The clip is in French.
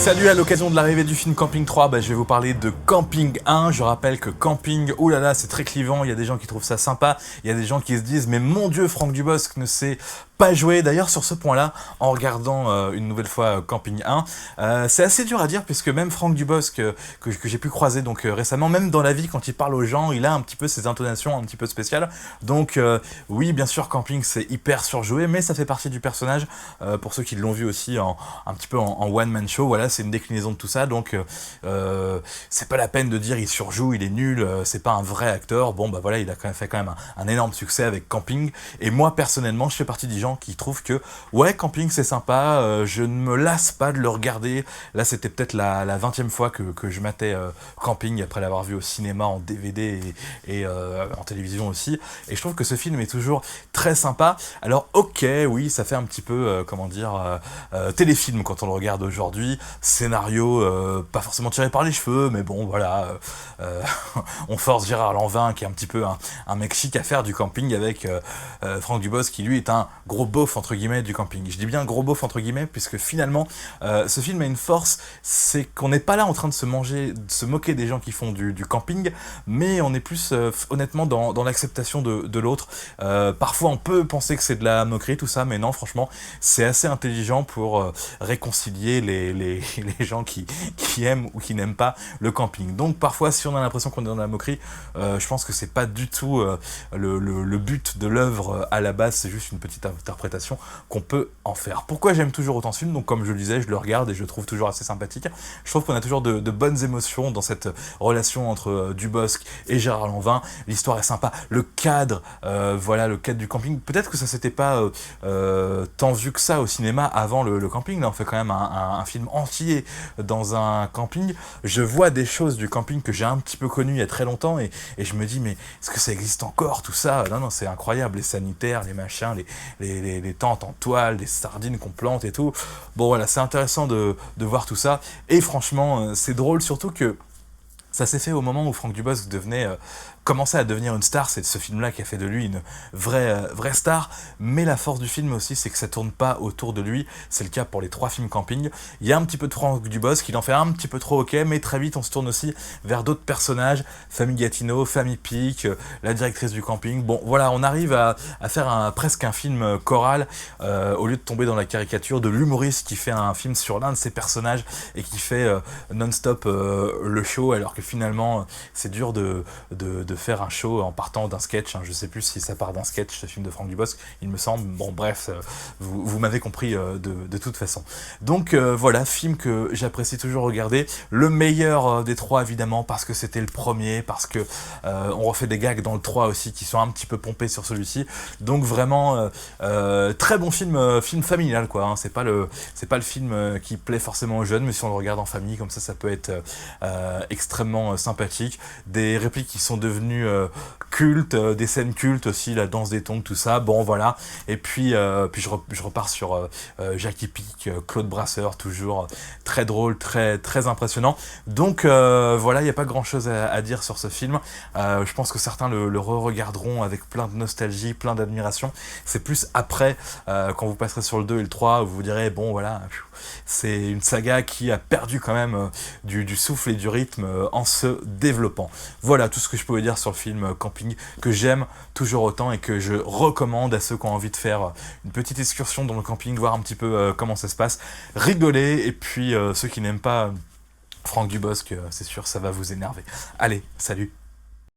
Salut, à l'occasion de l'arrivée du film Camping 3, je vais vous parler de Camping 1. Je rappelle que Camping, oulala, c'est très clivant, il y a des gens qui trouvent ça sympa, il y a des gens qui se disent mais mon Dieu, Franck Dubosc ne sait pas jouer. D'ailleurs, sur ce point-là, en regardant une nouvelle fois Camping 1, c'est assez dur à dire puisque même Franck Dubosc, que j'ai pu croiser donc récemment, même dans la vie, quand il parle aux gens, il a un petit peu ses intonations un petit peu spéciales. Donc oui, bien sûr, Camping c'est hyper surjoué, mais ça fait partie du personnage. Pour ceux qui l'ont vu aussi un petit peu en one-man show, voilà, c'est une déclinaison de tout ça, donc c'est pas la peine de dire il surjoue, il est nul, c'est pas un vrai acteur. Bon bah voilà, il a quand même fait un énorme succès avec Camping, et moi personnellement je fais partie des gens qui trouvent que ouais, Camping c'est sympa, je ne me lasse pas de le regarder. Là c'était peut-être la 20e fois que je matais Camping après l'avoir vu au cinéma, en DVD et en télévision aussi, et je trouve que ce film est toujours très sympa. Alors ok, oui, ça fait un petit peu téléfilm quand on le regarde aujourd'hui, scénario pas forcément tiré par les cheveux, mais bon voilà, on force Gérard Lanvin, qui est un petit peu un mec chic, à faire du camping avec Franck Dubosc, qui lui est un gros beauf entre guillemets du camping. Je dis bien gros beauf entre guillemets puisque finalement ce film a une force, c'est qu'on n'est pas là en train de se moquer des gens qui font du camping, mais on est plus honnêtement dans l'acceptation de l'autre. Parfois on peut penser que c'est de la moquerie tout ça, mais non, franchement c'est assez intelligent pour réconcilier les gens qui aiment ou qui n'aiment pas le camping. Donc parfois, si on a l'impression qu'on est dans la moquerie, je pense que c'est pas du tout le but de l'œuvre à la base, c'est juste une petite interprétation qu'on peut en faire. Pourquoi j'aime toujours autant ce film? Donc comme je le disais, je le regarde et je le trouve toujours assez sympathique. Je trouve qu'on a toujours de bonnes émotions dans cette relation entre Dubosc et Gérard Lanvin. L'histoire est sympa, le cadre, voilà, le cadre du camping. Peut-être que ça s'était pas tant vu que ça au cinéma avant le camping. Là, on fait quand même un film entier dans un camping. Je vois des choses du camping que j'ai un petit peu connues il y a très longtemps, et je me dis mais est-ce que ça existe encore tout ça? Non, c'est incroyable, les sanitaires, les machins, les tentes en toile, les sardines qu'on plante et tout. Bon voilà, c'est intéressant de voir tout ça, et franchement c'est drôle, surtout que ça s'est fait au moment où Franck Dubosc commençait à devenir une star. C'est ce film-là qui a fait de lui une vraie star. Mais la force du film aussi, c'est que ça tourne pas autour de lui. C'est le cas pour les 3 films camping. Il y a un petit peu de Franck Dubosc, il en fait un petit peu trop, ok, mais très vite on se tourne aussi vers d'autres personnages. Famille Gatineau, Famille Pic, la directrice du camping. Bon voilà, on arrive à faire presque un film choral, au lieu de tomber dans la caricature de l'humoriste qui fait un film sur l'un de ses personnages et qui fait non-stop le show, alors que finalement c'est dur de faire un show en partant d'un sketch, hein. Je sais plus si ça part d'un sketch, ce film de Franck Dubosc, il me semble. Bon bref, vous m'avez compris de toute façon. Donc voilà, film que j'apprécie toujours regarder, le meilleur des 3 évidemment, parce que c'était le premier, parce que on refait des gags dans le 3 aussi qui sont un petit peu pompés sur celui-ci. Donc vraiment très bon film, film familial quoi, hein. C'est pas le film qui plaît forcément aux jeunes, mais si on le regarde en famille comme ça peut être extrêmement sympathique. Des répliques qui sont devenues cultes, des scènes cultes aussi, la danse des tongs, tout ça. Bon voilà, et puis je repars sur Jackie Pic, Claude Brasseur, toujours très drôle, très impressionnant. Donc voilà, il n'y a pas grand chose à dire sur ce film. Je pense que certains le re-regarderont avec plein de nostalgie, plein d'admiration. C'est plus après, quand vous passerez sur le 2 et le 3, où vous vous direz bon voilà, c'est une saga qui a perdu quand même du souffle et du rythme en se développant. Voilà tout ce que je pouvais dire sur le film Camping, que j'aime toujours autant et que je recommande à ceux qui ont envie de faire une petite excursion dans le camping, voir un petit peu comment ça se passe, rigoler, et puis ceux qui n'aiment pas Franck Dubosc, c'est sûr ça va vous énerver. Allez, salut!